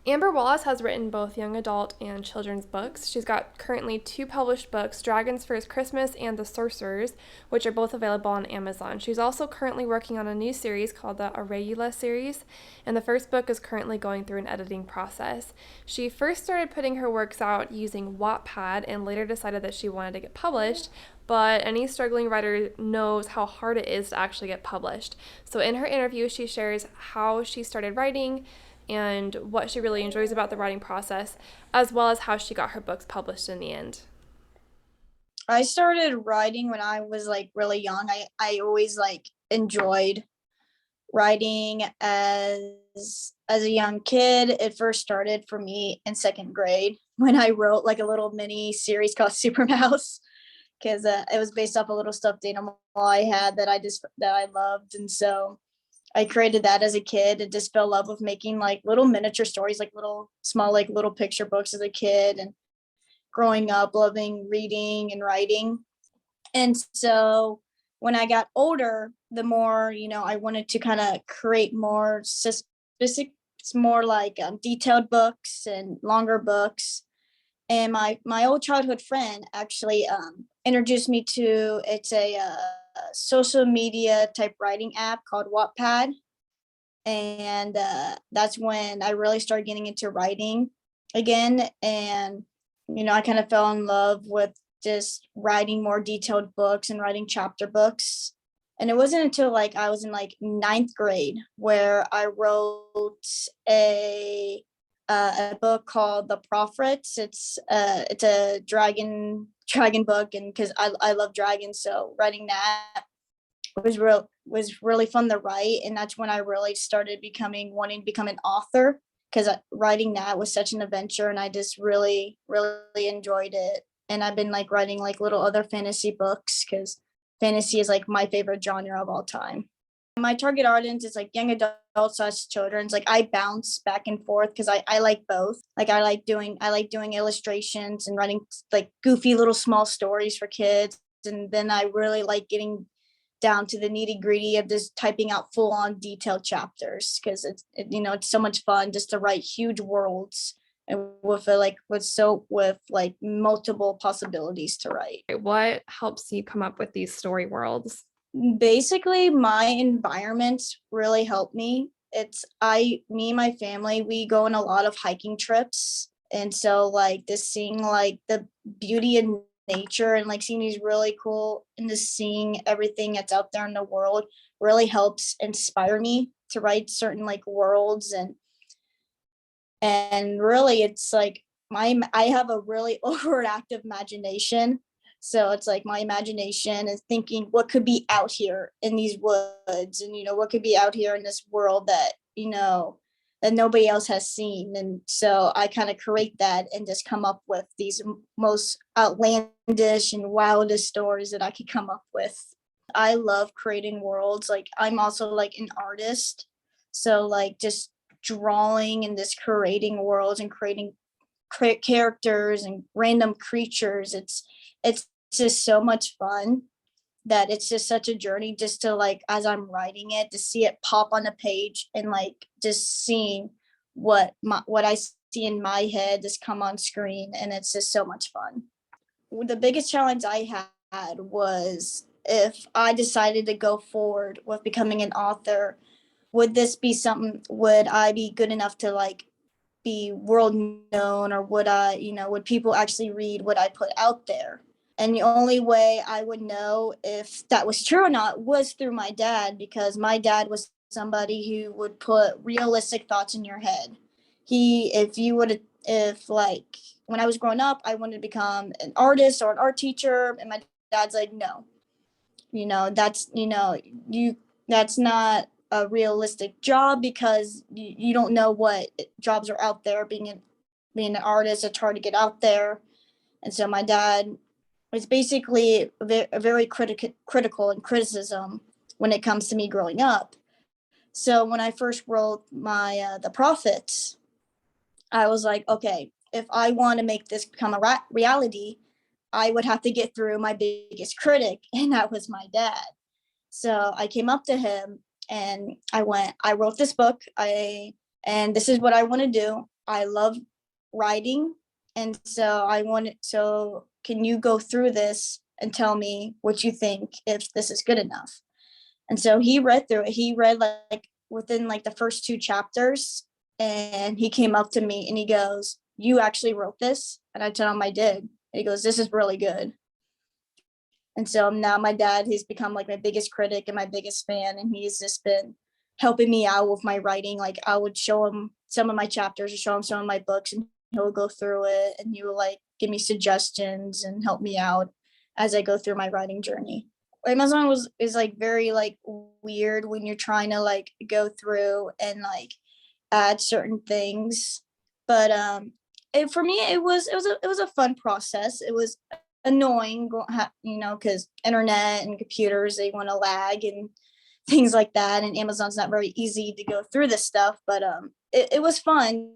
Amber Wallace has written both young adult and children's books. She's got currently two published books, Dragon's First Christmas and The Sorcerers, which are both available on Amazon. She's also currently working on a new series called the Aurela series, and the first book is currently going through an editing process. She first started putting her works out using Wattpad and later decided that she wanted to get published, but any struggling writer knows how hard it is to actually get published. So in her interview, she shares how she started writing and what she really enjoys about the writing process, as well as how she got her books published in the end. I started writing when I was like really young. I always like enjoyed writing as a young kid. It first started for me in second grade when I wrote like a little mini series called Super Mouse because it was based off a little stuffed animal I had that I loved, and so I created that as a kid and just fell in love with making like little miniature stories, like little small like little picture books as a kid, and growing up loving reading and writing. And so when I got older, the more, I wanted to kind of create more specific, more like detailed books and longer books. And my old childhood friend actually introduced me to it's a social media type writing app called Wattpad, and that's when I really started getting into writing again. And I kind of fell in love with just writing more detailed books and writing chapter books. And it wasn't until like I was in like ninth grade where I wrote a book called The Prophets. It's a dragon book, and because I love dragons, so writing that was really fun to write. And that's when I really started wanting to become an author, because writing that was such an adventure, and I just really enjoyed it. And I've been like writing like little other fantasy books because fantasy is like my favorite genre of all time. My target audience is like young adults slash children's. Like I bounce back and forth because I like both. Like I like doing illustrations and writing like goofy little small stories for kids. And then I really like getting down to the nitty gritty of just typing out full on detailed chapters, because it's so much fun just to write huge worlds and with like multiple possibilities to write. What helps you come up with these story worlds? Basically, my environment really helped me. Me and my family, we go on a lot of hiking trips. And so like just seeing like the beauty in nature and like seeing these really cool and just seeing everything that's out there in the world really helps inspire me to write certain like worlds. And really it's like I have a really overactive imagination. So it's like my imagination is thinking what could be out here in these woods, and what could be out here in this world that nobody else has seen. And so I kind of create that and just come up with these most outlandish and wildest stories that I could come up with. I love creating worlds. Like I'm also like an artist, so like just drawing and just creating worlds and creating characters and random creatures. It's just so much fun that it's just such a journey just to like as I'm writing it to see it pop on the page and like just seeing what I see in my head just come on screen, and it's just so much fun. The biggest challenge I had was if I decided to go forward with becoming an author, would I be good enough to like be world known, or would people actually read what I put out there? And the only way I would know if that was true or not was through my dad, because my dad was somebody who would put realistic thoughts in your head. If like when I was growing up, I wanted to become an artist or an art teacher, and my dad's like, no, that's not a realistic job, because you don't know what jobs are out there. Being an artist, it's hard to get out there. And so my dad was basically very critical in criticism when it comes to me growing up. So when I first wrote my The Prophets, I was like, okay, if I want to make this become a reality, I would have to get through my biggest critic, and that was my dad. So I came up to him and I wrote this book. And this is what I want to do. I love writing, and so can you go through this and tell me what you think, if this is good enough? And so he read through it. He read like within like the first 2 chapters, and he came up to me and he goes, "You actually wrote this?" And I told him I did. And he goes, "This is really good." And so now my dad, he's become like my biggest critic and my biggest fan, and he's just been helping me out with my writing. Like I would show him some of my chapters or show him some of my books, and he'll go through it and he will like give me suggestions and help me out as I go through my writing journey. Amazon is like very like weird when you're trying to like go through and like add certain things, but for me it was a fun process. It was annoying, because internet and computers, they want to lag and things like that, and Amazon's not very easy to go through this stuff, but it was fun.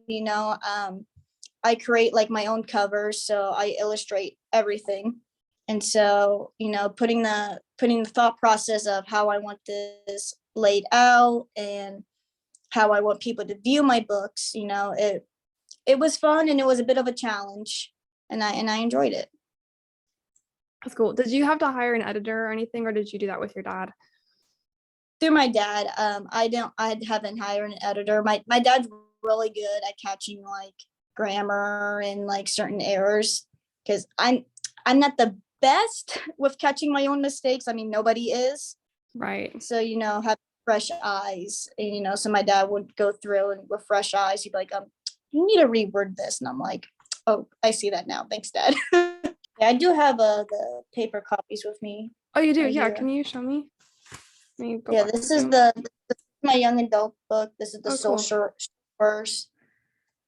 I create like my own covers, so I illustrate everything. And so, putting the thought process of how I want this laid out and how I want people to view my books, it was fun, and it was a bit of a challenge, and I enjoyed it. That's cool. Did you have to hire an editor or anything, or did you do that with your dad? Through my dad. I haven't hired an editor. My dad's really good at catching like grammar and like certain errors, because I'm not the best with catching my own mistakes. I mean, nobody is. Right. So, have fresh eyes. And, so my dad would go through and with fresh eyes, he'd be like, you need to reword this. And I'm like, oh, I see that now. Thanks, Dad. Yeah, I do have the paper copies with me. Oh, you do? Right Yeah. here. Can you show me? Yeah, this is my young adult book. This is the cool. Sorcerer's.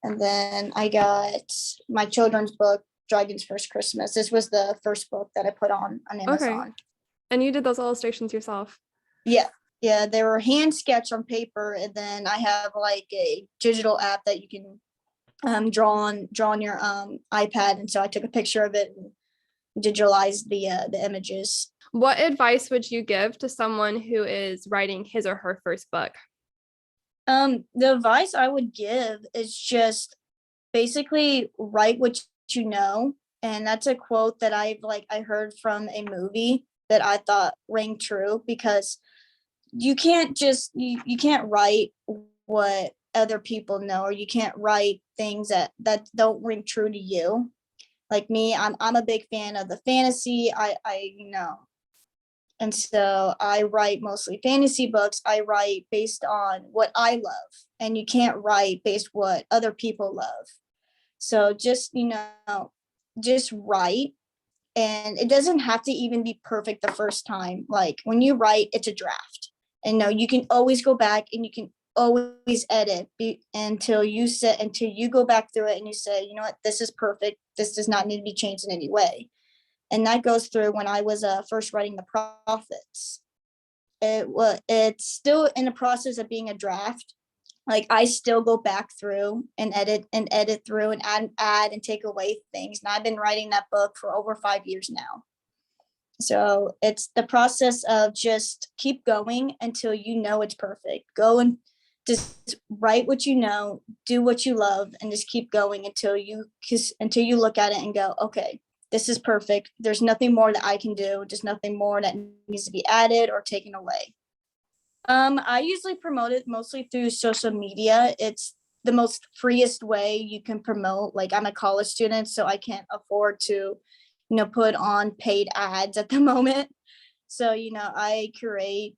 And then I got my children's book, Dragon's First Christmas. This was the first book that I put on Amazon. Okay. And you did those illustrations yourself? Yeah. Yeah, they were hand sketched on paper, and then I have like a digital app that you can draw on your iPad, and so I took a picture of it and digitalized the images. What advice would you give to someone who is writing his or her first book? The advice I would give is just basically write what you know. And that's a quote that I heard from a movie that I thought rang true, because you can't you can't write what other people know, or you can't write things that don't ring true to you. Like me, I'm a big fan of the fantasy. And so I write mostly fantasy books. I write based on what I love, and you can't write based what other people love. So just write, and it doesn't have to even be perfect the first time. Like when you write, it's a draft, and no, you can always go back and you can always edit until you go back through it and you say, you know what, this is perfect. This does not need to be changed in any way. And that goes through when I was first writing the Prophets. It's still in the process of being a draft. Like I still go back through and edit through and add and take away things. And I've been writing that book for over 5 years now. So it's the process of just keep going until you know it's perfect. Go and just write what you know, do what you love, and just keep going until you look at it and go, okay, this is perfect. There's nothing more that I can do. Just nothing more that needs to be added or taken away. I usually promote it mostly through social media. It's the most freest way you can promote. Like I'm a college student, so I can't afford to, put on paid ads at the moment. So, I curate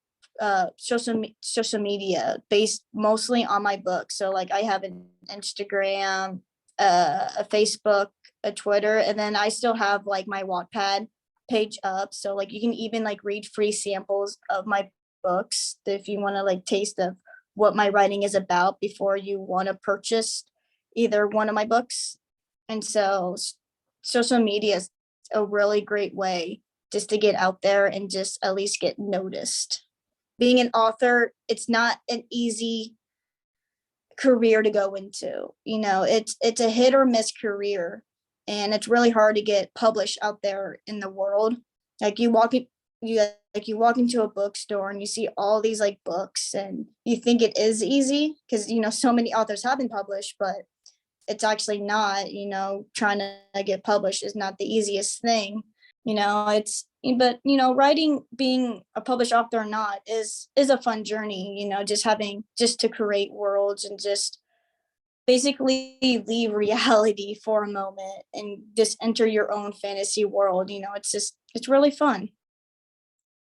social media based mostly on my book. So like I have an Instagram, a Facebook, a Twitter, and then I still have like my Wattpad page up. So like you can even like read free samples of my books if you want to like taste of what my writing is about before you want to purchase either one of my books. And so social media is a really great way just to get out there and just at least get noticed. Being an author, it's not an easy career to go into. It's a hit or miss career, and it's really hard to get published out there in the world. Like you walk into a bookstore and you see all these like books, and you think it is easy because so many authors have been published, but it's actually not, trying to get published is not the easiest thing. But writing, being a published author or not, is a fun journey, just to create worlds and just basically leave reality for a moment and just enter your own fantasy world. It's really fun.